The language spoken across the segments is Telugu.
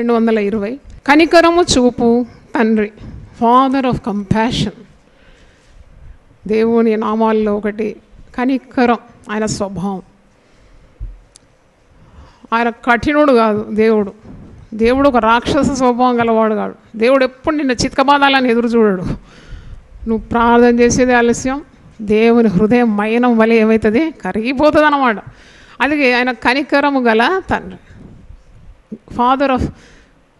220. కనికరము చూపు తండ్రి, ఫాదర్ ఆఫ్ కంపాషన్. దేవుని నామాల్లో ఒకటి కనికరం, ఆయన స్వభావం. ఆయన కఠినుడు కాదు దేవుడు. దేవుడు ఒక రాక్షస స్వభావం గలవాడు కాదు. దేవుడు ఎప్పుడు నిన్ను చితకబాదాలని ఎదురు చూడడు. నువ్వు ప్రార్థన చేసేది ఆలస్యం, దేవుని హృదయం మైనం వలె ఏమవుతుంది, కరిగిపోతుంది అన్నమాట. అందుకే ఆయన కనికరము గల తండ్రి, father of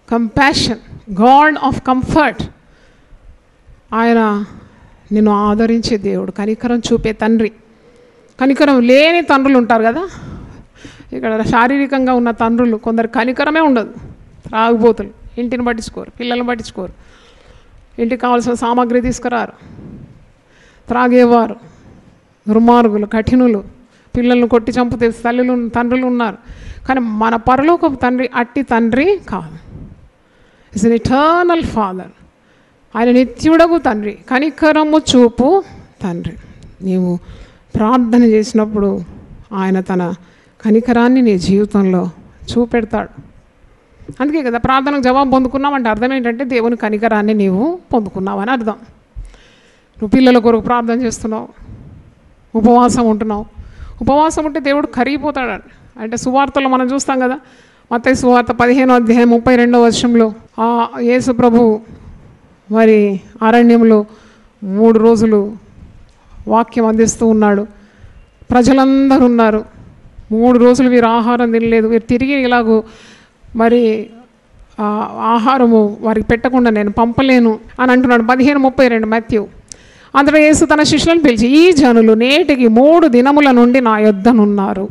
compassion, God of comfort. ఆయన నిన్ను ఆదరించే దేవుడు, కనికరం చూపే తండ్రి. కనికరం లేని తండ్రులు ఉంటారు కదా, ఇక్కడ శారీరకంగా ఉన్న తండ్రులు కొందరు కనికరమే ఉండదు. త్రాగుబోతులు, ఇంటిని పట్టించుకోరు, పిల్లల్ని పట్టించుకోరు, ఇంటికి కావాల్సిన సామాగ్రి తీసుకురారు, త్రాగేవారు, దుర్మార్గులు, కఠినులు, పిల్లలను కొట్టి చంపితే తండ్రులు ఉన్నారు. కానీ మన పరలోకపు తండ్రి అట్టి తండ్రి కాదు. It's an eternal father. ఆయన నిత్యుడగు తండ్రి, కనికరము చూపు తండ్రి. నీవు ప్రార్థన చేసినప్పుడు ఆయన తన కనికరాన్ని నీ జీవితంలో చూపెడతాడు. అందుకే కదా ప్రార్థనకు జవాబు పొందుకున్నావు అంటే అర్థం ఏంటంటే దేవుని కనికరాన్ని నీవు పొందుకున్నావు అని అర్థం. నువ్వు పిల్లల కొరకు ప్రార్థన చేస్తున్నావు, ఉపవాసం ఉంటున్నావు. ఉపవాసం ఉంటే దేవుడు కరిగిపోతాడు అంటే సువార్తలో మనం చూస్తాం కదా. మత్తయి సువార్త 15:32 యేసు ప్రభు మరి అరణ్యంలో 3 రోజులు వాక్యం అందిస్తూ ఉన్నాడు. ప్రజలందరూ ఉన్నారు, 3 రోజులు వీరు ఆహారం తినలేదు. వీరు తిరిగి ఇలాగూ మరి ఆహారము వారికి పెట్టకుండా నేను పంపలేను అని అంటున్నాడు. 15:32 మత్తయి. అందులో యేసు తన శిష్యులను పిలిచి, ఈ జనులు నేటికి 3 దినముల నుండి నా యొద్దనున్నారు,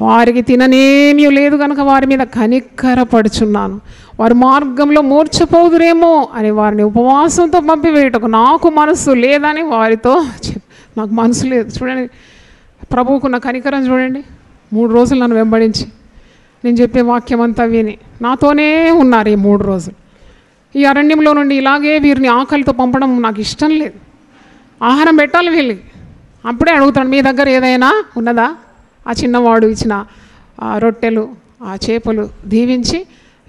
వారికి తిననేమీ లేదు కనుక వారి మీద కనికరపడుచున్నాను. వారి మార్గంలో మూర్ఛపోదురేమో అని వారిని ఉపవాసంతో పంపివేయటకు నాకు మనసు లేదని వారితో నాకు మనసు లేదు. చూడండి ప్రభువుకున్న కనికరం చూడండి. 3 రోజులు నన్ను వెంబడించి నేను చెప్పే వాక్యం అంతా విని నాతోనే ఉన్నారు ఈ 3 రోజులు. ఈ అరణ్యంలో నుండి ఇలాగే వీరిని ఆకలితో పంపడం నాకు ఇష్టం లేదు. ఆహారం పెట్టాలి వీళ్ళకి. అప్పుడే అడుగుతాడు, మీ దగ్గర ఏదైనా ఉన్నదా? ఆ చిన్నవాడు ఇచ్చిన రొట్టెలు, ఆ చేపలు దీవించి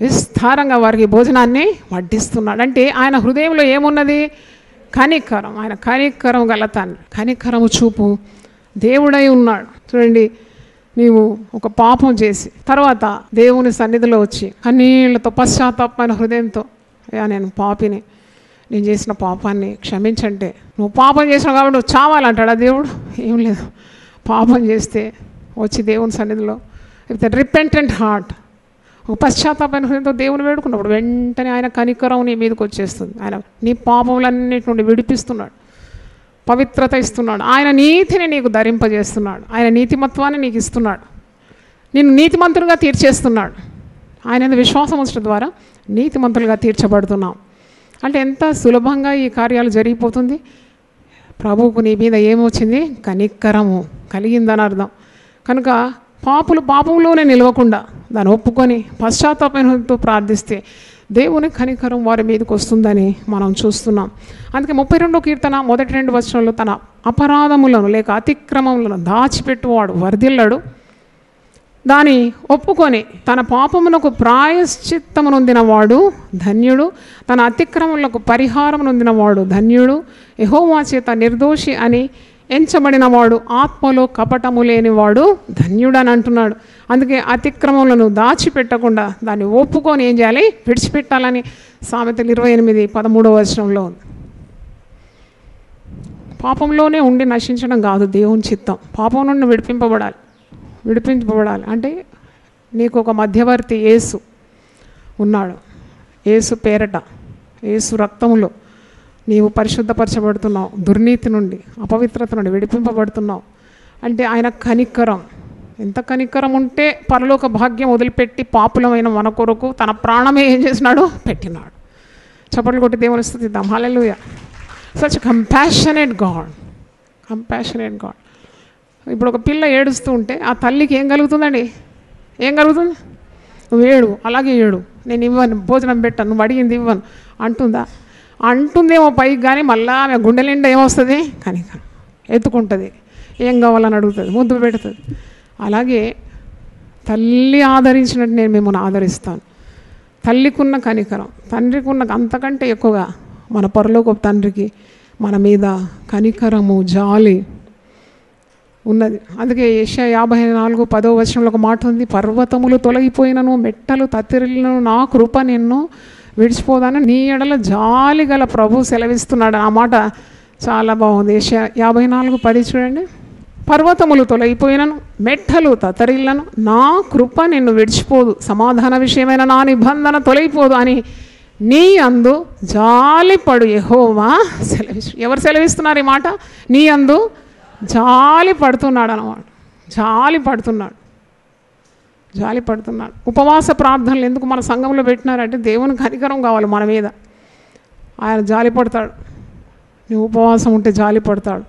విస్తారంగా వారికి భోజనాన్ని వడ్డిస్తున్నాడు. అంటే ఆయన హృదయంలో ఏమున్నది? కనికరం. ఆయన కనికరం గల తండ్రి, కనికరము చూపు దేవుడై ఉన్నాడు. చూడండి, నీవు ఒక పాపం చేసి తర్వాత దేవుని సన్నిధిలో వచ్చి కన్నీళ్లతో పశ్చాత్తాపమైన హృదయంతో, అయ్యా నేను పాపిని, నేను చేసిన పాపాన్ని క్షమించంటే, నువ్వు పాపం చేసినావు కాబట్టి నువ్వు చావాలంటాడా దేవుడు? ఏం లేదు. పాపం చేస్తే వచ్చి దేవుని సన్నిధిలో విత్ రిపెంటెంట్ హార్ట్, ఒక పశ్చాత్తాపమైన హృదయంతో దేవుని వేడుకున్నప్పుడు వెంటనే ఆయన కనికరం నీ మీదకి వచ్చేస్తుంది. ఆయన నీ పాపములన్నిటి నుండి విడిపిస్తున్నాడు, పవిత్రత ఇస్తున్నాడు. ఆయన నీతిని నీకు ధరింపజేస్తున్నాడు, ఆయన నీతిమత్వాన్ని నీకు ఇస్తున్నాడు, నిన్ను నీతిమంతులుగా తీర్చేస్తున్నాడు. ఆయన విశ్వాసం ఉంచడం ద్వారా నీతిమంతులుగా తీర్చబడుతున్నాం. అంటే ఎంత సులభంగా ఈ కార్యాలు జరిగిపోతుంది. ప్రభువుకు నీ మీద ఏమొచ్చింది? కనికరము కలిగిందని అర్థం. కనుక పాపులు పాపంలోనే నిలవకుండా దాన్ని ఒప్పుకొని పశ్చాత్తాపంతో ప్రార్థిస్తే దేవుని కనికరం వారి మీదకి వస్తుందని మనం చూస్తున్నాం. అందుకే 32వ కీర్తన మొదటి 2 వచనాల్లో తన అపరాధములను లేక అతిక్రమములను దాచిపెట్టువాడు వర్ధిల్లడు, దాని ఒప్పుకొని తన పాపమునకు ప్రాయశ్చిత్తము నొందినవాడు ధన్యుడు, తన అతిక్రమములకు పరిహారం నొందినవాడు ధన్యుడు, యెహోవా చేత నిర్దోషి అని ఎంచబడినవాడు ఆత్మలో కపటము లేనివాడు ధన్యుడని అంటున్నాడు. అందుకే అతిక్రమములను దాచిపెట్టకుండా దాన్ని ఒప్పుకొని ఏం చేయాలి? విడిచిపెట్టాలని సామెతలు 28:13 ఉంది. పాపంలోనే ఉండి నశించడం కాదు దేవుని చిత్తం. పాపం నుండి విడిపింపబడాలి అంటే నీకు ఒక మధ్యవర్తి యేసు ఉన్నాడు. యేసు పేరట, యేసు రక్తములో నీవు పరిశుద్ధపరచబడుతున్నావు, దుర్నీతి నుండి అపవిత్రత నుండి విడిపింపబడుతున్నావు. అంటే ఆయన కనికరం, ఎంత కనికరం ఉంటే పరలోక భాగ్యం వదిలిపెట్టి పాపులమైన మన కొరకు తన ప్రాణమే ఏం చేసినాడు? పెట్టినాడు. చప్పట్లు కొట్టి దేవుని స్తుతిద్దాం. హల్లెలూయా. Such compassionate God. ఇప్పుడు ఒక పిల్ల ఏడుస్తూ ఉంటే ఆ తల్లికి ఏం కలుగుతుందండి? ఏం కలుగుతుంది? నువ్వు ఏడు, అలాగే ఏడు, నేను ఇవ్వను, భోజనం పెట్టాను, నువ్వు అడిగింది ఇవ్వను అంటుందా? అంటుందేమో పైకి, కానీ మళ్ళీ ఆమె గుండె నిండా ఏమొస్తుంది? కనికరం. ఎత్తుకుంటుంది, ఏం కావాలని అడుగుతుంది, ముద్దు పెడుతుంది. అలాగే తల్లి ఆదరించినట్టు నేను మిమ్మల్ని ఆదరిస్తాను. తల్లికున్న కనికరం, తండ్రికున్న అంతకంటే ఎక్కువగా మన పరలోకపు తండ్రికి మన మీద కనికరము, జాలి ఉన్నది. అందుకే యెషయా 54:10 ఒక మాట ఉంది, పర్వతములు తొలగిపోయినను, మెట్టలు తత్తిరిల్లినను, నా కృప నిన్ను విడిచిపోదాను, నీ ఎడల జాలి గల ప్రభు సెలవిస్తున్నాడు. ఆ మాట చాలా బాగుంది. యెషయా 54:10 చూడండి. పర్వతములు తొలగిపోయినను, మెట్టలు తత్తరిల్లను, నా కృప నిన్ను విడిచిపోదు, సమాధాన విషయమైన నా నిబంధన తొలగిపోదు అని నీ అందు జాలిపడు యెహోవా ఎవరు సెలవిస్తున్నారు ఈ మాట? నీ అందు జాలి పడుతున్నాడు అన్నమాట. జాలి పడుతున్నాడు. ఉపవాస ప్రార్థనలు ఎందుకు మన సంఘంలో పెట్టినారంటే దేవుని కనికరం కావాలి మన మీద. ఆయన జాలి పడతాడు. నువ్వు ఉపవాసం ఉంటే జాలి పడతాడు,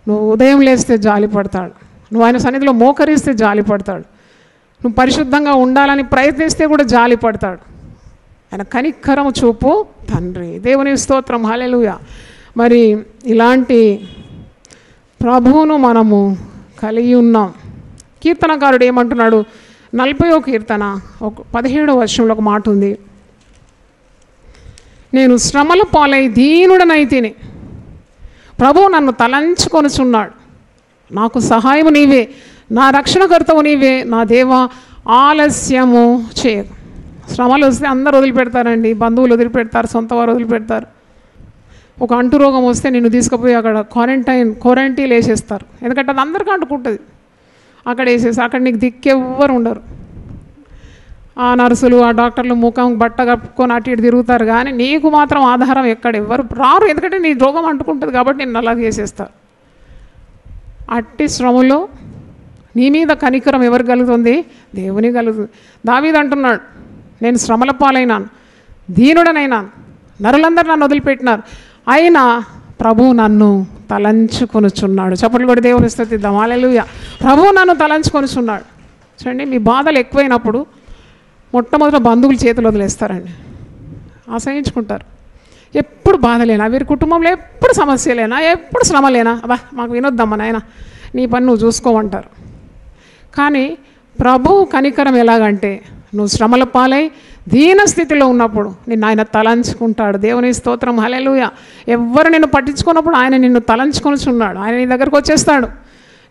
నువ్వు ఉదయం లేస్తే జాలి పడతాడు, నువ్వు ఆయన సన్నిధిలో మోకరిస్తే జాలి పడతాడు, నువ్వు పరిశుద్ధంగా ఉండాలని ప్రయత్నిస్తే కూడా జాలి పడతాడు. ఆయన కనికరం చూపు తండ్రి. దేవుని స్తోత్రం, హల్లెలూయా. మరి ఇలాంటి ప్రభువును మనము కలిగి ఉన్నాం. కీర్తనకారుడు ఏమంటున్నాడు? 40వ కీర్తన 17వ వచనంలో ఒక మాట ఉంది, నేను శ్రమల పాలై దీనుడనైతిని, ప్రభువు నన్ను తలంచుకొనుచున్నాడు, నాకు సహాయము నీవే, నా రక్షణకర్తవు నీవే, నా దేవా ఆలస్యము చేయకు. శ్రమలు వస్తే అందరు వదిలిపెడతారండి, బంధువులు వదిలిపెడతారు, సొంత వారు వదిలిపెడతారు. ఒక అంటు రోగం వస్తే నిన్ను తీసుకుపోయి అక్కడ క్వారంటైన్ వేసేస్తారు. ఎందుకంటే అది అందరికీ అంటుకుంటుంది. అక్కడ వేసేసి అక్కడ నీకు దిక్కెవ్వరు ఉండరు. ఆ నర్సులు, ఆ డాక్టర్లు ముఖం బట్ట కప్పుకొని అటు ఇటు తిరుగుతారు, కానీ నీకు మాత్రం ఆధారం ఎక్కడ ఎవ్వరు రారు. ఎందుకంటే నీ రోగం అంటుకుంటుంది కాబట్టి నేను అలాగే చేసేస్తారు. అట్టి శ్రమలో నీ మీద కనికరం ఎవరు కలుగుతుంది? దేవుని కలుగుతుంది. దావీదు అంటున్నాడు, నేను శ్రమల పాలైనాను, దీనుడనైనాను, నరులందరూ నన్ను వదిలిపెట్టినారు, అయినా ప్రభువు నన్ను తలంచుకొనుచున్నాడు. చప్పట్లు కూడా దేవుని స్తుతిద్దాం, హల్లెలూయా. ప్రభువు నన్ను తలంచుకొనుచున్నాడు. చూడండి, మీ బాధలు ఎక్కువైనప్పుడు మొట్టమొదట బంధువులు చేతులు వదిలేస్తారండి, ఆశ్రయించుకుంటారు. ఎప్పుడు బాధలేనా, వీరి కుటుంబంలో ఎప్పుడు సమస్యలేనా, ఎప్పుడు శ్రమలేనా, అబ్బా మాకు వినొద్దమ్మా నాయన, నీ పని నువ్వు చూసుకోమంటారు. కానీ ప్రభు కనికరం ఎలాగంటే, నువ్వు శ్రమల పాలై దీన స్థితిలో ఉన్నప్పుడు నిన్ను ఆయన తలంచుకుంటాడు. దేవుని స్తోత్రం, హల్లెలూయా. ఎవ్వరు నిన్ను పట్టించుకున్నప్పుడు ఆయన నిన్ను తలంచుకొనుచున్నాడు. ఆయన నీ దగ్గరకు వచ్చేస్తాడు,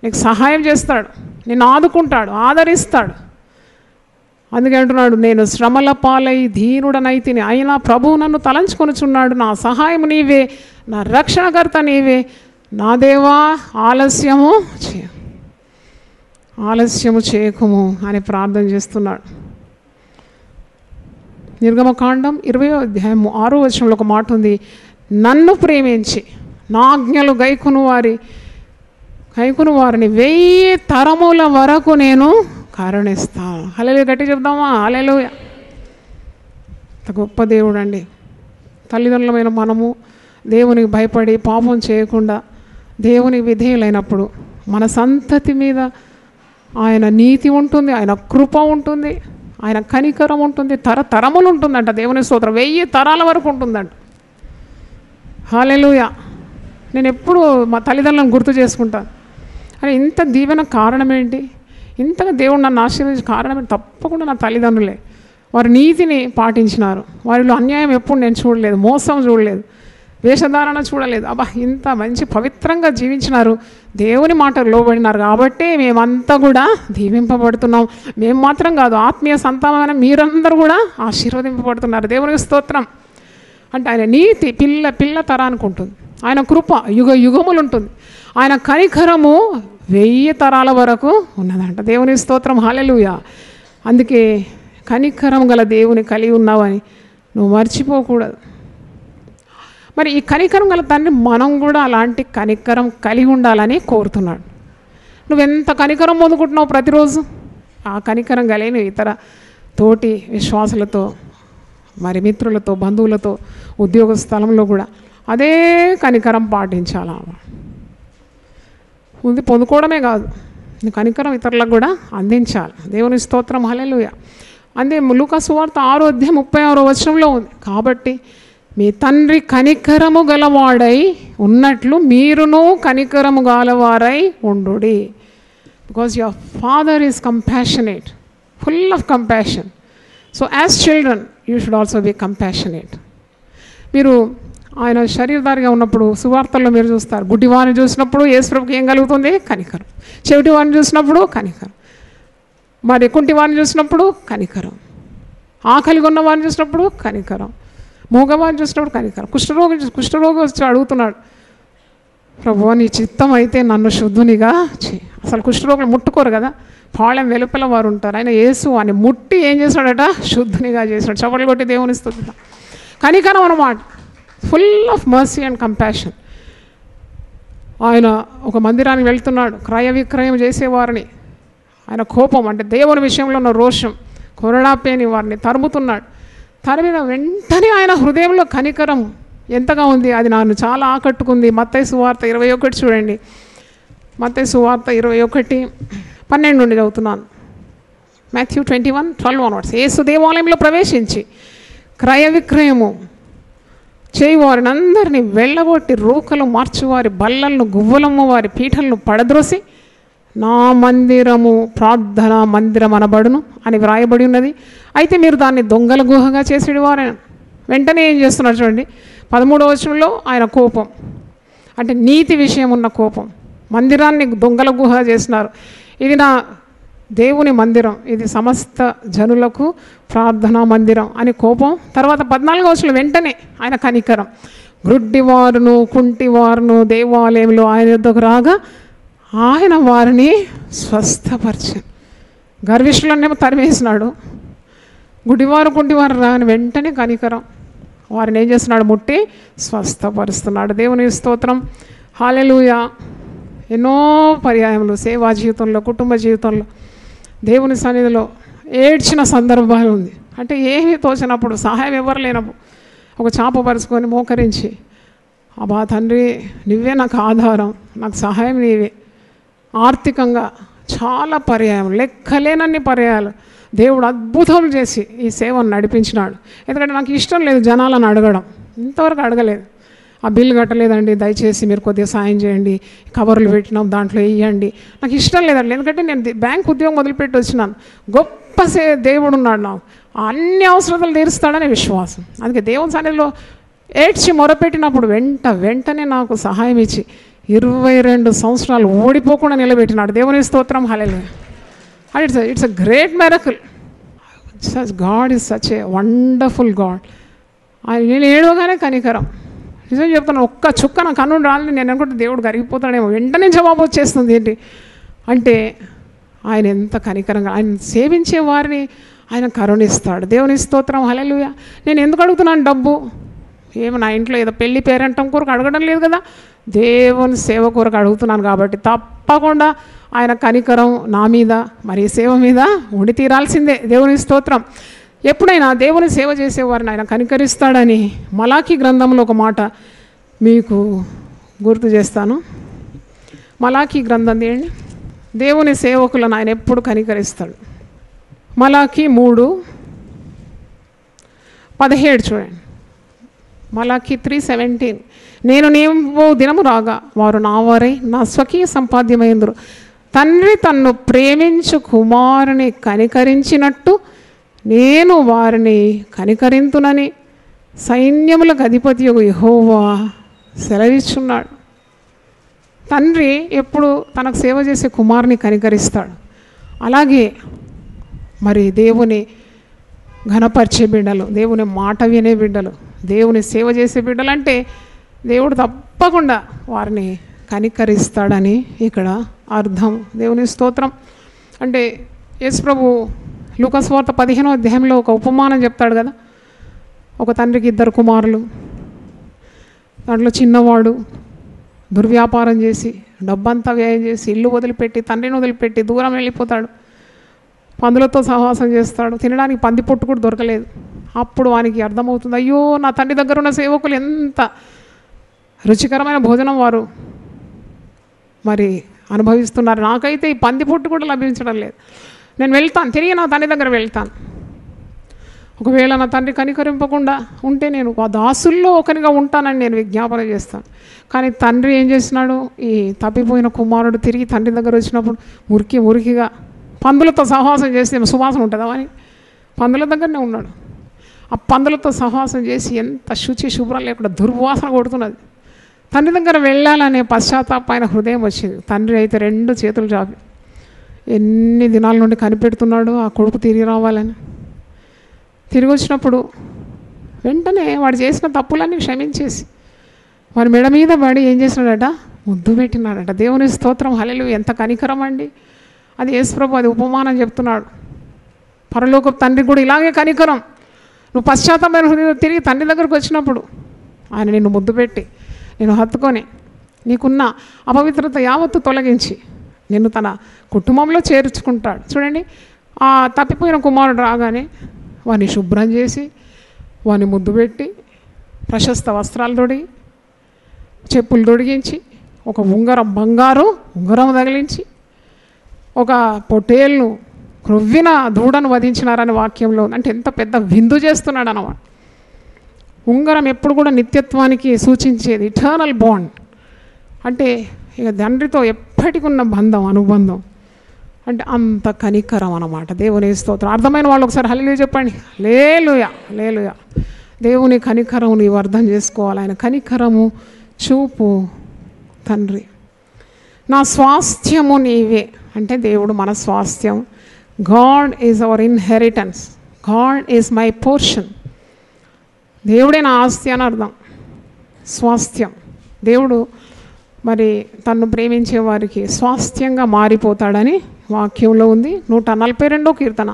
నీకు సహాయం చేస్తాడు, నిన్ను ఆదుకుంటాడు, ఆదరిస్తాడు. అందుకే అంటున్నాడు, నేను శ్రమల పాలై దీనుడనైతిని, అయినా ప్రభువు నన్ను తలంచుకొనుచున్నాడు, నా సహాయం నీవే, నా రక్షణకర్త నీవే, నా దేవా ఆలస్యము చేయకుము అని ప్రార్థన చేస్తున్నాడు. నిర్గమకాండం 20వ అధ్యాయం 6వ వచనంలో ఒక మాట ఉంది, నన్ను ప్రేమించి నా ఆజ్ఞలు గైకొను వారిని 1000 తరముల వరకు నేను కరుణిస్తాను. హల్లెలూయా, గట్టి చెప్దామా, హల్లెలూయా. గొప్ప దేవుడు అండి. తల్లిదండ్రులమైన మనము దేవునికి భయపడి పాపం చేయకుండా దేవునికి విధేయులైనప్పుడు మన సంతతి మీద ఆయన నీతి ఉంటుంది, ఆయన కృప ఉంటుంది, ఆయన కనికరం ఉంటుంది, తరతరములు ఉంటుందంట. దేవుని స్తోత్రం, 1000 తరాల వరకు ఉంటుందంట. హల్లెలూయా. నేను ఎప్పుడు మా తల్లిదండ్రులను గుర్తు చేసుకుంటాను. అని ఇంత దీవెన కారణం ఏంటి? ఇంతగా దేవుడు నన్ను ఆశీర్వదించిన కారణం ఏంటి? తప్పకుండా నా తల్లిదండ్రులే. వారి నీతిని పాటించినారు. వారిలో అన్యాయం ఎప్పుడు నేను చూడలేదు, మోసం చూడలేదు, వేషధారణ చూడలేదు. అబ్బా, ఇంత మంచి పవిత్రంగా జీవించినారు, దేవుని మాటకు లోబడినారు. కాబట్టి మేమంతా కూడా దీవింపబడుతున్నాం. మేము మాత్రం కాదు, ఆత్మీయ సంతానమైన మీరందరూ కూడా ఆశీర్వదింపబడుతున్నారు. దేవునికి స్తోత్రం. అంటే ఆయన నీతి పిల్ల తరానికి ఉంటుంది, ఆయన కృప యుగములు ఉంటుంది, ఆయన కనికరము 1000 తరాల వరకు ఉన్నదంట. దేవుని స్తోత్రం, హల్లెలూయా. అందుకే కనికరం గల దేవుని కలిగి ఉన్నావని నువ్వు మర్చిపోకూడదు. మరి ఈ కనికరం గల తండ్రి మనం కూడా అలాంటి కనికరం కలిగి ఉండాలని కోరుతున్నాడు. నువ్వెంత కనికరం పొందుకుంటున్నావు ప్రతిరోజు, ఆ కనికరం కలిగిన ఇతర తోటి విశ్వాసులతో, మరి మిత్రులతో, బంధువులతో, ఉద్యోగ స్థలంలో కూడా అదే కనికరం పాటించాలా. ఉంది పొందుకోవడమే కాదు, కనికరం ఇతరులకు కూడా అందించాలి. దేవుని స్తోత్రం, హల్లెలూయా. అందే లూకా సువార్త 6వ అధ్యాయం 36వ వచనంలో ఉంది, కాబట్టి మీ తండ్రి కనికరము గలవాడై ఉన్నట్లు మీరును కనికరము గలవారై ఉండుడి. Because your father is compassionate, full of compassion. So as children you should also be compassionate. మీరు ఆయన శరీరధారిగా ఉన్నప్పుడు సువార్తల్లో మీరు చూస్తారు, గుడ్డివారిని చూసినప్పుడు యేసుప్రభుకి ఏం కలుగుతుంది? కనికరం. చెవిటివారిని చూసినప్పుడు కనికరం. మరి కుంటివారిని చూసినప్పుడు కనికరం. ఆకలిగా ఉన్న వారిని చూసినప్పుడు కనికరం. మూగవారిని చూసినప్పుడు కనికరం. కుష్ఠరోగి వచ్చి అడుగుతున్నాడు, ప్రభువా నీ చిత్తం అయితే నన్ను శుద్ధునిగా చేయి. అసలు కుష్ఠరోగులు ముట్టుకోరు కదా, పాళెం వెలుపల వారు ఉంటారు. ఆయన యేసు అని ముట్టి ఏం చేశాడట? శుద్ధునిగా చేశాడు. చప్పట్లు కొట్టి దేవుని స్తుతిద్దాం. కనికరం అన్నమాట, full of mercy and compassion. ఆయన ఒక మందిరానికి వెళ్తున్నాడు, క్రయ విక్రయం చేసేవారిని ఆయన కోపం అంటే దేవుని విషయంలో ఉన్న రోషం కొరడాపేని వారిని తరుముతున్నాడు. తరిమిన వెంటనే ఆయన హృదయంలో కనికరం ఎంతగా ఉంది, అది నన్ను చాలా ఆకట్టుకుంది. మత్తయి సువార్త 21 చూడండి. మత్తయి సువార్త 21:12 నుండి చదువుతున్నాను. Matthew 21:12 onwards. యేసు దేవాలయంలో ప్రవేశించి క్రయ విక్రయము చేయువారిని అందరినీ వెళ్ళగొట్టి రూకలు మార్చువారి బల్లలను గువ్వలమ్మ వారి పీఠలను పడద్రోసి నా మందిరము ప్రార్థన మందిరం అనబడును అని వ్రాయబడి ఉన్నది, అయితే మీరు దాన్ని దొంగల గుహగా చేసేవారు. వెంటనే ఏం చేస్తున్నారు చూడండి, 13వ వచనంలో ఆయన కోపం అంటే నీతి విషయం ఉన్న కోపం. మందిరాన్ని దొంగల గుహ చేసినారు, ఇది నా దేవుని మందిరం, ఇది సమస్త జనులకు ప్రార్థనా మందిరం అని కోపం. తర్వాత 14వ వచనం వెంటనే ఆయన కనికరం. గ్రుడ్డివారును కుంటివారును దేవాలయంలో ఆయన యొద్దకు రాగా ఆయన వారిని స్వస్థపరిచారు. గర్విష్ఠులనేమో తరిమేసినాడు, గుడివారు కుంటివారు రాని వెంటనే కనికరం, వారిని ఏం చేస్తున్నాడు? ముట్టి స్వస్థపరుస్తున్నాడు. దేవుని స్తోత్రం, హల్లెలూయా. ఎన్నో పర్యాయములు సేవా జీవితంలో, కుటుంబ జీవితంలో, దేవుని సన్నిధిలో ఏడ్చిన సందర్భాలు ఉంది. అంటే ఏమీ తోచినప్పుడు, సహాయం ఎవరు లేనప్పుడు ఒక చాప పరుచుకొని మోకరించి, అబ్బా తండ్రి నువ్వే నాకు ఆధారం, నాకు సహాయం నీవే. ఆర్థికంగా చాలా పర్యాయం, లెక్కలేనన్ని పర్యాయాలు దేవుడు అద్భుతం చేసి ఈ సేవను నడిపించినాడు. ఎందుకంటే నాకు ఇష్టం లేదు జనాలను అడగడం, ఇంతవరకు అడగలేదు. ఆ బిల్లు కట్టలేదండి, దయచేసి మీరు కొద్దిగా సాయం చేయండి, కవర్లు పెట్టినాం దాంట్లో వేయండి, నాకు ఇష్టం లేదండి. ఎందుకంటే నేను బ్యాంక్ ఉద్యోగం మొదలుపెట్టి వచ్చినాను, గొప్ప దేవుడు ఉన్నాడు, నాకు అన్ని అవసరాలు తీరుస్తాడనే విశ్వాసం. అందుకే దేవుని సన్నిధిలో ఏడ్చి మొరపెట్టినప్పుడు వెంటనే నాకు సహాయం ఇచ్చి 22 సంవత్సరాలు ఓడిపోకుండా నిలబెట్టినాడు. దేవుని స్తోత్రం, hallelujah. And it's a great miracle. God is such a wonderful God. నేను ఏడవగానే కనికరం, నిజం చెప్తాను, ఒక్క చుక్క నా కన్ను రాలని నేను అనుకుంటే దేవుడు కరిగిపోతాడేమో, వెంటనే జవాబు వచ్చేస్తుంది. ఏంటి అంటే ఆయన ఎంత కనికరంగా, ఆయన సేవించే వారిని ఆయన కరుణిస్తాడు. దేవుని స్తోత్రం, హల్లెలూయా. నేను ఎందుకు అడుగుతున్నాను డబ్బు? ఏమో నా ఇంట్లో ఏదో పెళ్లి పేరంటం కొరకు అడగడం లేదు కదా, దేవుని సేవ కొరకు అడుగుతున్నాను కాబట్టి తప్పకుండా ఆయన కనికరం నా మీద మరి సేవ మీద ఉండి తీరాల్సిందే. దేవుని స్తోత్రం. ఎప్పుడైనా దేవుని సేవ చేసేవారిని ఆయన కనికరిస్తాడని మలాకీ గ్రంథంలో ఒక మాట మీకు గుర్తు చేస్తాను. మలాకీ గ్రంథం తీయండి. దేవుని సేవకులను ఆయన ఎప్పుడు కనికరిస్తాడు. మలాకీ 3:17 చూడండి. మలాకీ 3:17. నేను నీవు దినము రాగా వారు నా వారై నా స్వకీయ సంపాద్యమైందురు. తండ్రి తన్ను ప్రేమించు కుమారుని కనికరించినట్టు నేను వారిని కనికరింతునని సైన్యములకు అధిపతియగు యెహోవా సెలవిచ్చున్నాడు. తండ్రి ఎప్పుడు తనకు సేవ చేసే కుమారుని కనికరిస్తాడు. అలాగే మరి దేవుని ఘనపరిచే బిడ్డలు, దేవుని మాట వినే బిడ్డలు, దేవుని సేవ చేసే బిడ్డలు అంటే దేవుడు తప్పకుండా వారిని కనికరిస్తాడని ఇక్కడ అర్థం. దేవుని స్తోత్రం. అంటే యేసు ప్రభు లూకా సువార్త 15వ అధ్యాయంలో ఒక ఉపమానం చెప్తాడు కదా. ఒక తండ్రికి 2 కుమారులు, దాంట్లో చిన్నవాడు దుర్వ్యాపారం చేసి డబ్బంతా వ్యయం చేసి ఇల్లు వదిలిపెట్టి తండ్రిని వదిలిపెట్టి దూరం వెళ్ళిపోతాడు. పందులతో సహవాసం చేస్తాడు, తినడానికి పంది పొట్టు కూడా దొరకలేదు. అప్పుడు వానికి అర్థమవుతుంది, అయ్యో నా తండ్రి దగ్గర ఉన్న సేవకులు ఎంత రుచికరమైన భోజనం వారు మరి అనుభవిస్తున్నారు, నాకైతే ఈ పంది పొట్టు కూడా లభించడం లేదు. నేను వెళ్తాను, తిరిగి నా తండ్రి దగ్గర వెళ్తాను. ఒకవేళ నా తండ్రి కనికరింపకుండా ఉంటే నేను ఆ దాసుల్లో ఒకరిగా ఉంటానని నేను విజ్ఞాపన చేస్తాను. కానీ తండ్రి ఏం చేసినాడు, ఈ తప్పిపోయిన కుమారుడు తిరిగి తండ్రి దగ్గర వచ్చినప్పుడు మురికిగా పందులతో సహవాసం చేస్తే సువాసన ఉంటుందా అని పందుల దగ్గరనే ఉన్నాడు. ఆ పందులతో సహవాసం చేసి ఎంత శుచి శుభ్రం లేకుండా దుర్వాసన కొడుతున్నది. తండ్రి దగ్గర వెళ్ళాలనే పశ్చాత్తాపమైన హృదయం వచ్చింది. తండ్రి అయితే 2 చేతులు చాపి ఎన్ని దినాల నుండి కనిపెడుతున్నాడు ఆ కొడుకు తిరిగి రావాలని. తిరిగి వచ్చినప్పుడు వెంటనే వాడు చేసిన తప్పులన్నీ క్షమించేసి వాడి మెడ మీద పడి ఏం చేసినాడట, ముద్దు పెట్టినాడట. దేవుని స్తోత్రం, హల్లెలూయా. ఎంత కనికరం అండి అది. యేసుప్రభు అది ఉపమానం చెప్తున్నాడు. పరలోకపు తండ్రి కూడా ఇలాగే కనికరం. నువ్వు పశ్చాత్తాపమైన హృదయం తిరిగి తండ్రి దగ్గరకు వచ్చినప్పుడు ఆయన నిన్ను ముద్దు పెట్టి నేను హత్తుకొని నీకున్న అపవిత్రత యావత్తు తొలగించి నిన్ను తన కుటుంబంలో చేర్చుకుంటాడు. చూడండి, ఆ తప్పిపోయిన కుమారుడు రాగానే వాడిని శుభ్రం చేసి వాడిని ముద్దు పెట్టి ప్రశస్త వస్త్రాలు తొడిగి చెప్పులు తొడిగించి ఒక బంగారు ఉంగరం తగిలించి ఒక పొట్టేలును క్రొవ్విన దూడను వధించినారని వాక్యంలో. అంటే ఎంత పెద్ద విందు చేస్తున్నాడు అన్నమాట. ఉంగరం ఎప్పుడు కూడా నిత్యత్వానికి సూచించేది, ఇటర్నల్ బాండ్. అంటే ఇక తండ్రితో ఎప్పటికున్న అనుబంధం. అంటే అంత కనికరం అన్నమాట. దేవుని స్తోత్రం. అర్థమైన వాళ్ళు ఒకసారి హల్లెలూయా చెప్పండి. హల్లెలూయా, హల్లెలూయా. దేవుని కనికరం నీవు అర్థం చేసుకోవాలి. ఆయన కనికరము చూపు తండ్రి. నా స్వాస్థ్యము నీవే అంటే దేవుడు మన స్వాస్థ్యం. God is our inheritance, God is my portion. దేవుడే నా ఆస్తి అని అర్థం. స్వాస్థ్యం. దేవుడు మరి తన్ను ప్రేమించే వారికి స్వాస్థ్యంగా మారిపోతాడని వాక్యంలో ఉంది. 142వ కీర్తన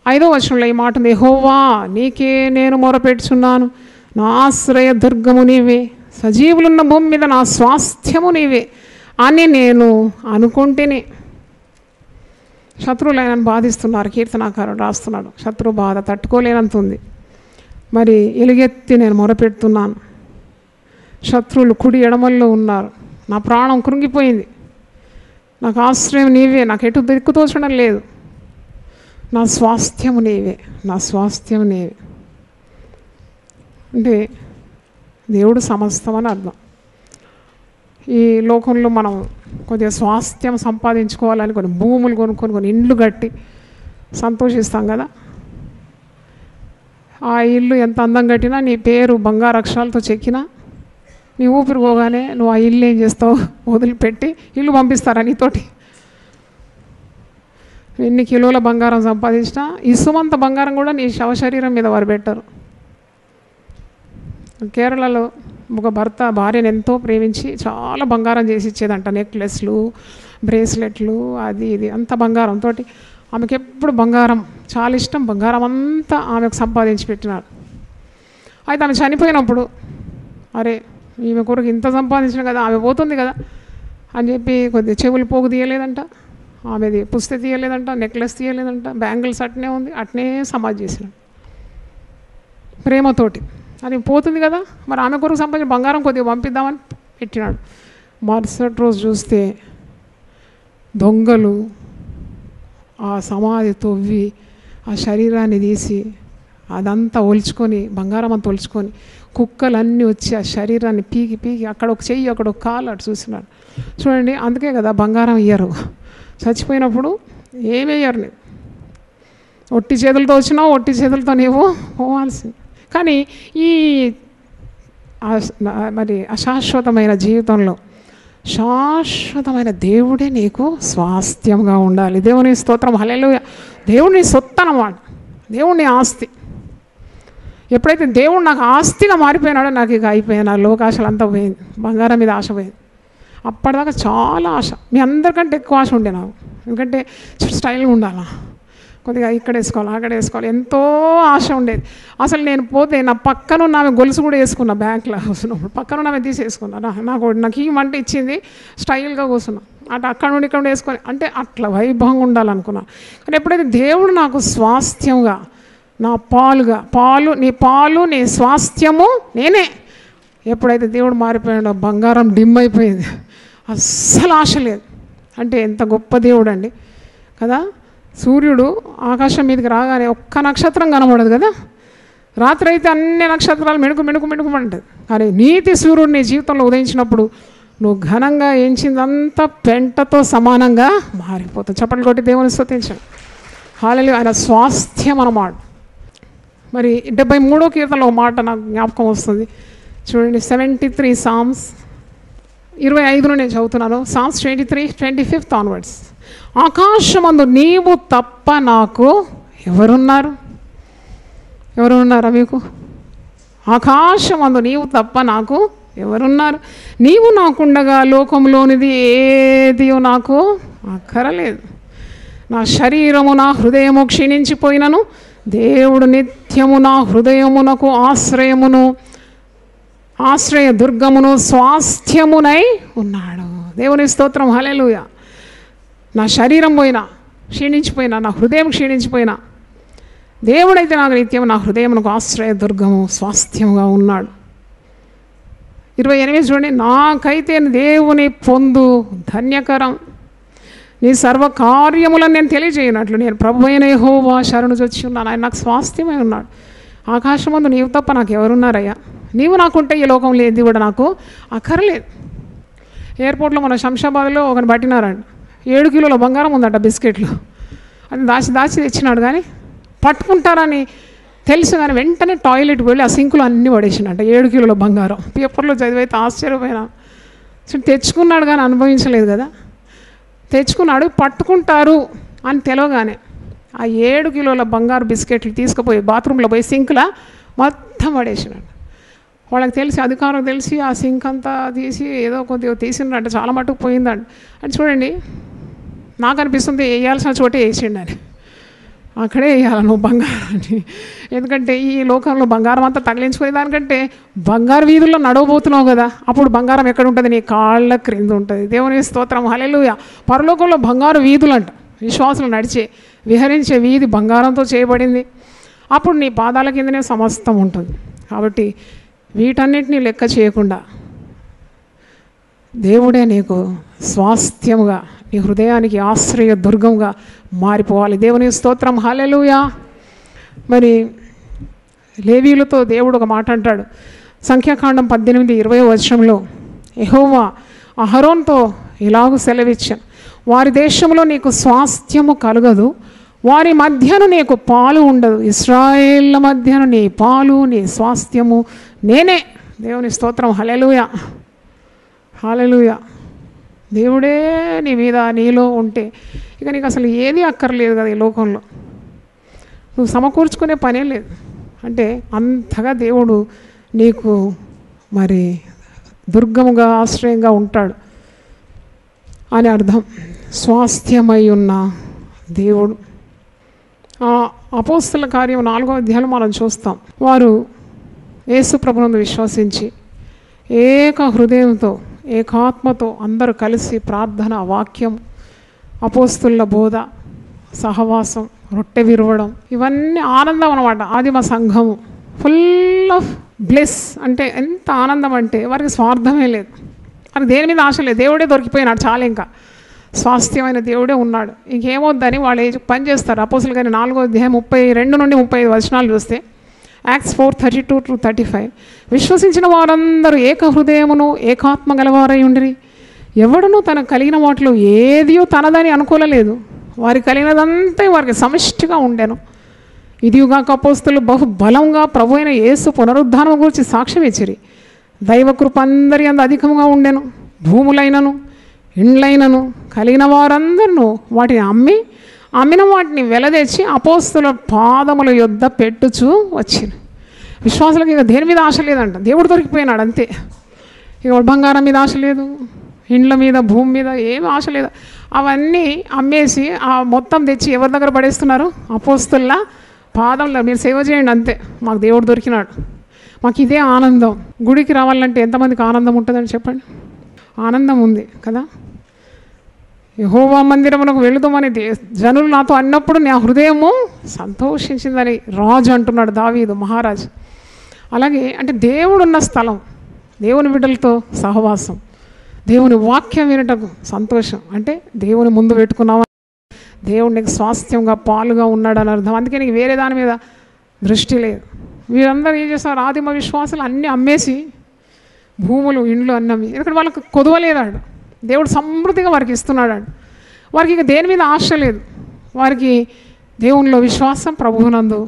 5వ వచనంలో ఈ మాట ఉంది. యెహోవా నీకే నేను మొరపెట్టుచున్నాను, నా ఆశ్రయ దుర్గము నీవే, సజీవులున్న భూమి మీద నా స్వాస్థ్యము నీవే అని నేను అనుకుంటేనే. శత్రువులు ఆయనను బాధిస్తున్నారు. కీర్తనాకారుడు రాస్తున్నాడు, శత్రు బాధ తట్టుకోలేనంత ఉంది. మరి ఎలుగెత్తి నేను మొరపెడుతున్నాను, శత్రువులు కుడి ఎడమల్లో ఉన్నారు, నా ప్రాణం కృంగిపోయింది, నాకు ఆశ్రయం నీవే, నాకు ఎటు దిక్కుతోచడం లేదు, నా స్వాస్థ్యము నీవే, నా స్వాస్థ్యం నీవే. అంటే దేవుడు సమస్తం అని అర్థం. ఈ లోకంలో మనం కొద్దిగా స్వాస్థ్యం సంపాదించుకోవాలని కొన్ని భూములు కొనుక్కొని కొన్ని ఇండ్లు కట్టి సంతోషిస్తాం కదా. ఆ ఇల్లు ఎంత అందం కట్టినా నీ పేరు బంగారు అక్షరాలతో చెక్కినా నీ ఊపిరి పోగానే నువ్వు ఆ ఇల్లు ఏం చేస్తావు, వదిలిపెట్టి ఇల్లు పంపిస్తారా నీతోటి. ఎన్ని కిలోల బంగారం సంపాదించినా ఇసుమంత బంగారం కూడా నీ శవశరీరం మీద వారు పెట్టరు. కేరళలో ఒక భర్త భార్యను ఎంతో ప్రేమించి చాలా బంగారం చేసి ఇచ్చేదంట. నెక్లెస్లు, బ్రేస్లెట్లు, అది ఇది అంత బంగారంతో. ఆమెకి ఎప్పుడు బంగారం చాలా ఇష్టం. బంగారం అంతా ఆమెకు సంపాదించి పెట్టినాడు. అయితే ఆమె చనిపోయినప్పుడు అరే ఈమె కొరకు ఇంత సంపాదించిన కదా, ఆమె పోతుంది కదా అని చెప్పి కొద్దిగా చెవులు పోగు తీయలేదంట, ఆమెది పుస్తక తీయలేదంట, నెక్లెస్ తీయలేదంట, బ్యాంగిల్స్ అట్నే ఉంది, అట్నే సమాధి చేసినాడు ప్రేమతోటి. అది పోతుంది కదా, మరి ఆమె కొరకు సంపాదించిన బంగారం కొద్దిగా పంపిద్దామని పెట్టినాడు. మరుసటి రోజు చూస్తే దొంగలు ఆ సమాధి తవ్వి ఆ శరీరాన్ని తీసి అదంతా ఒలుచుకొని, బంగారం అంతా ఒలుచుకొని, కుక్కలన్నీ వచ్చి ఆ శరీరాన్ని పీకి పీకి అక్కడ ఒక చెయ్యి అక్కడ ఒక కాలు అటు చూసినాడు. చూడండి, అందుకే కదా బంగారం ఇయ్యరు. చచ్చిపోయినప్పుడు ఏమేయ్యరు. నీవు ఒట్టి చేతులతో వచ్చినావు, ఒట్టి చేతులతో నీవు పోవాల్సింది. కానీ ఈ మరి అశాశ్వతమైన జీవితంలో శాశ్వతమైన దేవుడే నీకు స్వాస్థ్యంగా ఉండాలి. దేవుని స్తోత్రం, హల్లెలూయా. దేవుని సొత్తు అన్నమాట, దేవుని ఆస్తి. ఎప్పుడైతే దేవుడు నాకు ఆస్తిగా మారిపోయినాడో నాకు ఇక అయిపోయాను, నా లోకాశలు అంతా పోయింది, బంగారం మీద ఆశ పోయింది. అప్పటిదాకా చాలా ఆశ, మీ అందరికంటే ఎక్కువ ఆశ ఉండే నాకు. ఎందుకంటే స్టైల్గా ఉండాలా, కొద్దిగా ఇక్కడ వేసుకోవాలి, అక్కడ వేసుకోవాలి, ఎంతో ఆశ ఉండేది. అసలు నేను పోతే నా పక్కన ఆమె గొలుసు కూడా వేసుకున్నా, బ్యాంక్లో కూర్చున్నప్పుడు పక్కన ఆమె తీసేసుకున్నా. నాకు ఈ మంట ఇచ్చింది, స్టైల్గా కూర్చున్నా. అటు అక్కడ నుండి ఇక్కడ వేసుకొని, అంటే అట్లా వైభవంగా ఉండాలనుకున్నా. కానీ ఎప్పుడైతే దేవుడు నాకు స్వాస్థ్యంగా, నా పాలుగా, పాలు నీ స్వాస్థ్యము నేనే, ఎప్పుడైతే దేవుడు మారిపోయాడో బంగారం డిమ్ అయిపోయింది, అస్సలు ఆశ లేదు. అంటే ఎంత గొప్ప దేవుడు అండి కదా. సూర్యుడు ఆకాశం మీదకి రాగానే ఒక్క నక్షత్రం కనబడదు కదా, రాత్రి అయితే అన్ని నక్షత్రాలు మెణుకుమంటుంది. కానీ నీతి సూర్యుడు నీ జీవితంలో ఉదయించినప్పుడు నువ్వు ఘనంగా ఎంచిందంతా పెంటతో సమానంగా మారిపోతుంది. చప్పట్లు కొట్టి దేవుని స్తుతించండి. హల్లెలూయా. ఆయన స్వాస్థ్యం అన్నమాట. మరి 73వ కీర్తనలో ఒక మాట నాకు జ్ఞాపకం వస్తుంది చూడండి. 73 Psalms 25 నేను చదువుతున్నాను. Psalms 23, 25 onwards. ఆకాశమందు నీవు తప్ప నాకు ఎవరున్నారా మీకు? ఆకాశమందు నీవు తప్ప నాకు ఎవరున్నారు? నీవు నాకుండగా లోకంలోనిది ఏది నాకు అక్కరలేదు. నా శరీరము నా హృదయము క్షీణించిపోయినను దేవుడు నిత్యము నా హృదయమునకు ఆశ్రయ దుర్గమును స్వాస్థ్యమునై ఉన్నాడు. దేవుని స్తోత్రం, హల్లెలూయా. నా శరీరం పోయినా, క్షీణించిపోయినా, నా హృదయం క్షీణించిపోయినా, దేవుడైతే నాకు నిత్యం నా హృదయమునకు ఆశ్రయ దుర్గము స్వాస్థ్యముగా ఉన్నాడు. 28 చూడండి. నాకైతే దేవుని పొందు ధన్యకరం, నీ సర్వకార్యములను నేను తెలియజేయనట్లు నేను ప్రభువైన యెహోవా శరణు జొచ్చి ఉన్నాను. ఆయన నాకు స్వాస్థ్యమై ఉన్నాడు. ఆకాశమందు నీవు తప్ప నాకు ఎవరున్నారయ్యా? నీవు నాకుంటే ఈ లోకంలో ఏది కూడా నాకు అక్కర్లేదు. ఎయిర్పోర్ట్లో మన శంషాబాద్లో ఒకని పట్టినారండి. 7 కిలోల బంగారం ఉందట బిస్కెట్లు. అది దాచి తెచ్చినాడు. కానీ పట్టుకుంటారని తెలుసు కానీ వెంటనే టాయిలెట్కి వెళ్ళి ఆ సింకులు అన్నీ పడేసినట్ట. 7 కిలోల బంగారం. పేపర్లో చదివైతే ఆశ్చర్యపోయినా. తెచ్చుకున్నాడు కానీ అనుభవించలేదు కదా. తెచ్చుకున్నాడు, పట్టుకుంటారు అని తెలియగానే ఆ 7 కిలోల బంగారు బిస్కెట్లు తీసుకుపోయి బాత్రూంలో పోయి సింక్లా మొత్తం పడేసినాడు. వాళ్ళకి తెలిసి, అధికారం తెలిసి ఆ సింక్ అంతా తీసి ఏదో కొద్దిగా తీసిండంట. చాలా మటుకు పోయిందంట. అని చూడండి, నాకు అనిపిస్తుంది వేయాల్సిన చోటే వేసిండని. అక్కడే వేయాలి నువ్వు బంగారాన్ని. ఎందుకంటే ఈ లోకంలో బంగారం అంతా తగిలించుకునే దానికంటే బంగారు వీధుల్లో నడవబోతున్నావు కదా, అప్పుడు బంగారం ఎక్కడ ఉంటుంది? నీ కాళ్ళ క్రింద ఉంటుంది. దేవుని స్తోత్రం, హల్లెలూయా. పరలోకంలో బంగారు వీధులు అంట. విశ్వాసులు నడిచే విహరించే వీధి బంగారంతో చేయబడింది. అప్పుడు నీ పాదాల కిందనే సమస్తం ఉంటుంది. కాబట్టి వీటన్నిటినీ లెక్క చేయకుండా దేవుడే నీకు స్వాస్థ్యముగా, నీ హృదయానికి ఆశ్రయ దుర్గంగా మారిపోవాలి. దేవుని స్తోత్రం, హల్లెలూయా. మరి లేవీయులతో దేవుడు ఒక మాట అంటాడు. సంఖ్యాకాండం 18:20 యెహోవా అహరోన్తో ఇలాగూ సెలవిచ్చాను, వారి దేశంలో నీకు స్వాస్థ్యము కలగదు, వారి మధ్యను నీకు పాలు ఉండదు. ఇశ్రాయేళ్ల మధ్యను నీ పాలు, నీ స్వాస్థ్యము నేనే. దేవుని స్తోత్రం, హల్లెలూయా, హల్లెలూయా. దేవుడే నీ మీద, నీలో ఉంటే ఇక నీకు అసలు ఏది అక్కర్లేదు కదా ఈ లోకంలో. నువ్వు సమకూర్చుకునే పనే లేదు. అంటే అంతగా దేవుడు నీకు మరి దుర్గముగా, ఆశ్రయంగా ఉంటాడు అని అర్థం. స్వాస్థ్యమై ఉన్న దేవుడు. అపోస్తల కార్యం 4వ అధ్యాయంలో మనం చూస్తాం. వారు యేసు ప్రభువునందు విశ్వసించి ఏక హృదయంతో, ఏకాత్మతో అందరూ కలిసి ప్రార్థన, వాక్యం, అపోస్తుల బోధ, సహవాసం, రొట్టె విరవడం, ఇవన్నీ ఆనందం అన్నమాట. ఆదిమ సంఘము ఫుల్ ఆఫ్ బ్లెస్. అంటే ఎంత ఆనందం అంటే వారికి స్వార్థమే లేదు, వారికి దేని మీద ఆశ లేదు. దేవుడే దొరికిపోయినాడు చాలు. ఇంకా స్వాస్థ్యమైన దేవుడే ఉన్నాడు. ఇంకేమొద్దని వాళ్ళు పని చేస్తారు. అపోస్తలుల కార్యం 4వ అధ్యాయం 32 నుండి 35 చూస్తే యాక్ట్స్ 4:32-35 విశ్వసించిన వారందరూ ఏక హృదయమును ఏకాత్మ గలవారై ఉండిరి. ఎవడునూ తనకు కలిగిన వాటిలో ఏదియో తనదని అనుకోలేదు. వారికి కలిగినదంతా వారికి సమిష్టిగా ఉండెను. ఇదిగాక అపోస్తలులు బహు బలంగా ప్రభు అయిన యేసు పునరుద్ధానం గురించి సాక్ష్యం ఇచ్చిరి. దైవకృప అందరి అందు అధికంగా ఉండెను. భూములైనను ఇండ్లైనను కలిగిన వారందరూ వాటిని అమ్మిన వాటిని వెలదెచ్చి అపోస్తలుల పాదముల యొద్ద పెట్టుచూ వచ్చింది. విశ్వాసులకు ఇక దేని మీద ఆశ లేదంట. దేవుడు దొరికిపోయినాడు అంతే. ఇక బంగారం మీద ఆశ లేదు, ఇండ్ల మీద, భూమి మీద ఏమి ఆశ లేదు. అవన్నీ అమ్మేసి ఆ మొత్తం తెచ్చి ఎవరి దగ్గర పడేస్తున్నారు? అపోస్తలుల పాదంలో. మీరు సేవ చేయండి అంతే, మాకు దేవుడు దొరికినాడు, మాకు ఇదే ఆనందం. గుడికి రావాలంటే ఎంతమందికి ఆనందం ఉంటుందని చెప్పండి? ఆనందం ఉంది కదా. యెహోవా మందిరమునకు వెళుదామని జనులు నాతో అన్నప్పుడు నా హృదయము సంతోషించిందని రాజు అంటున్నాడు, దావీదు మహారాజు. అలాగే అంటే దేవుడున్న స్థలం, దేవుని బిడ్డలతో సహవాసం, దేవుని వాక్యం వినటకు సంతోషం. అంటే దేవుని ముందు పెట్టుకున్నావా, దేవుడు నీకు స్వాస్థ్యంగా పాలుగా ఉన్నాడని అర్థం. అందుకే నీకు వేరే దాని మీద దృష్టి లేదు. వీరందరూ ఏం చేస్తారు? ఆదిమ విశ్వాసాలు అన్నీ అమ్మేసి భూములు, ఇండ్లు అన్నవి. ఎందుకంటే వాళ్ళకు కొదవలేదాడు. దేవుడు సమృద్ధిగా వారికి ఇస్తున్నాడు. వారికి ఇక దేని మీద ఆశ లేదు. వారికి దేవునిలో విశ్వాసం, ప్రభువునందు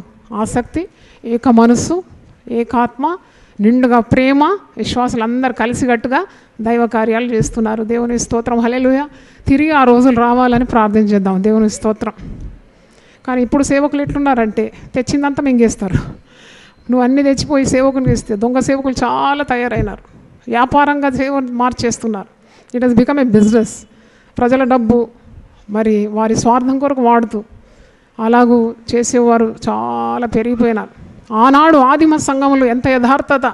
ఆసక్తి, ఏక మనసు, ఏకాత్మ, నిండుగా ప్రేమ, విశ్వాసులు అందరూ కలిసికట్టుగా దైవ కార్యాలు చేస్తున్నారు. దేవుని స్తోత్రం, హల్లెలూయా. తిరిగి ఆ రోజులు రావాలని ప్రార్థన చేద్దాం. దేవుని స్తోత్రం. కానీ ఇప్పుడు సేవకులు ఎట్లున్నారంటే తెచ్చిందంతా మింగేస్తారు. నువ్వు అన్నీ తెచ్చిపోయి సేవకుని ఇస్తే దొంగ సేవకులు చాలా తయారైనారు. వ్యాపారంగా సేవను మార్చేస్తున్నారు. It has become a business. ప్రజల డబ్బు మరి వారి స్వార్థం కొరకు వాడుతూ అలాగూ చేసేవారు చాలా పెరిగిపోయినారు. ఆనాడు ఆదిమ సంఘంలో ఎంత యథార్థత,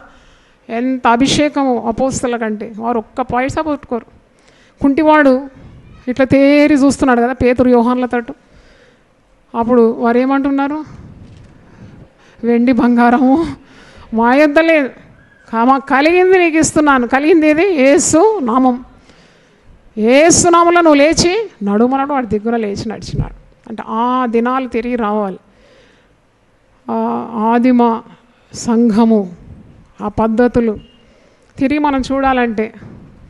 ఎంత అభిషేకము అపోస్తల కంటే. వారు ఒక్క పైసా పెట్టుకోరు. కుంటివాడు ఇట్లా తేరి చూస్తున్నాడు కదా పేతురు యోహాన్ల తట్టు. అప్పుడు వారు ఏమంటున్నారు? వెండి బంగారము మా యొద్ద లేదు, కలిగింది నీకు ఇస్తున్నాను. కలిగింది ఏది? యేసు నామం. యేసు నామంలో నువ్వు లేచి నడుమనడు. వాడి దిగ్గున లేచి నడిచినాడు. అంటే ఆ దినాలు తిరిగి రావాలి. ఆదిమ సంఘము, ఆ పద్ధతులు తిరిగి మనం చూడాలంటే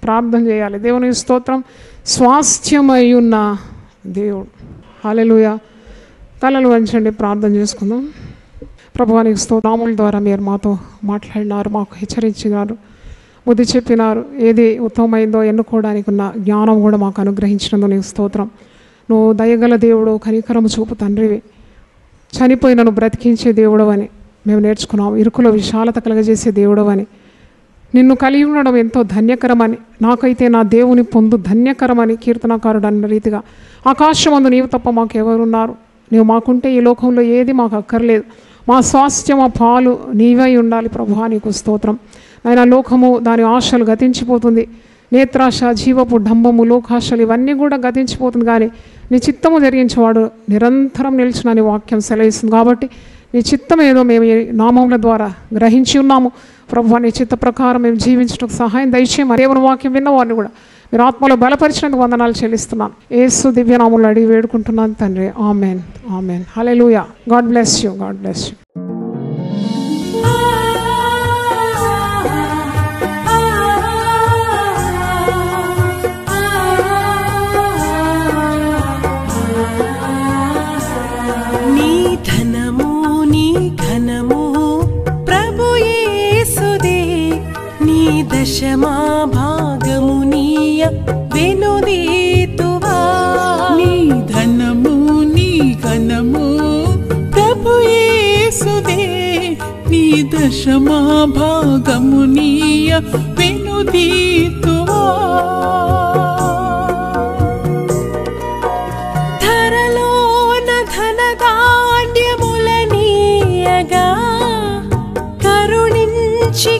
ప్రార్థన చేయాలి. దేవుని స్తోత్రం. స్వాస్థ్యమై ఉన్న దేవుడు. హల్లెలూయా. తలలు వంచండి, ప్రార్థన చేసుకుందాం. ప్రభువానికి స్తోత్రముల ద్వారా మీరు మాతో మాట్లాడినారు, మాకు హెచ్చరించినారు, బుద్ధి చెప్పినారు. ఏది ఉత్తమమైందో ఎన్నుకోవడానికి ఉన్న జ్ఞానం కూడా మాకు అనుగ్రహించినందుకు నీకు స్తోత్రం. నువ్వు దయగల దేవుడు, కనికరము చూపు తండ్రివి, చనిపోయినను బ్రతికించే దేవుడు అని మేము నేర్చుకున్నాం. ఇరుకులో విశాలత కలగజేసే దేవుడు అని, నిన్ను కలిగి ఉండడం ఎంతో ధన్యకరమని, నాకైతే నా దేవుని పొందు ధన్యకరమని కీర్తనకారుడు అన్న రీతిగా ఆకాశమందు నీవు తప్ప మాకు ఎవరున్నారు? నీవు మాకుంటే ఈ లోకంలో ఏది మాకు అక్కర్లేదు. మా స్వాస్థ్యం, ఆ పాలు నీవై ఉండాలి. ప్రభువా నీకు స్తోత్రం. ఆయన లోకము దాని ఆశలు గతించిపోతుంది. నేత్రాశ, జీవపు డంబము, లోకాశలు ఇవన్నీ కూడా గతించిపోతుంది. కానీ నీ చిత్తము జరిగించేవాడు నిరంతరం నిలిచినని వాక్యం సెలవిస్తుంది. కాబట్టి నీ చిత్తం ఏదో మేము ఈ నామముల ద్వారా గ్రహించి ఉన్నాము. ప్రభువా నీ చిత్త ప్రకారం మేము జీవించడానికి సహాయం దయచేయమని దేవుని వాక్యం విన్నవాడిని కూడా మీరు ఆత్మలో బలపరిచినందుకు వందనాలు చెల్లిస్తున్నాను. యేసు దివ్యనామములో అడిగి వేడుకుంటున్నాను తండ్రి. Amen, amen. Hallelujah. God bless you. God bless you. దశమా భాగమునీయ వెనుదీతువా. నీ ధనము నీ ఘనము ప్రభు యేసుదే, నీ దశమా భాగమునీయ వెనుదీతువా. ధరలోన ధనధాన్యములనీయగా కరుణించి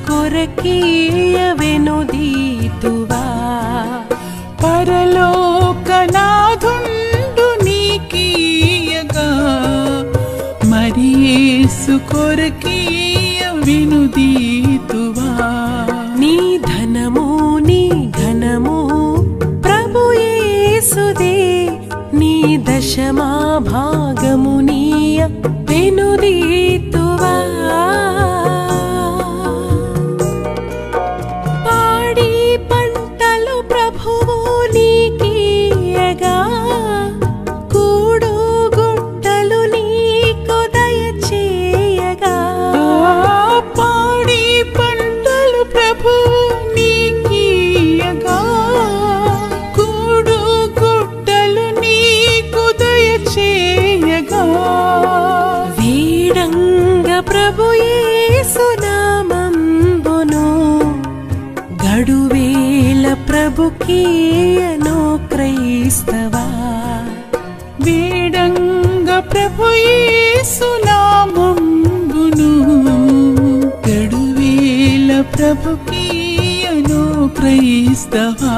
కొరకీయ వెనుదీతువా. పరలోకనాథుండు నీకీయగా మరి యేసు కొరకీయ వెనుదీతువా. నీ ధనము నీ ఘనము ప్రభు యేసుదే, నీ దశమా భాగమునీయ వెనుదీతువా. ప్రభుకీయను క్రైస్తవా. వేడంగ ప్రభు యేసు నామంబును గడువేల ప్రభుకీయను క్రైస్తవా.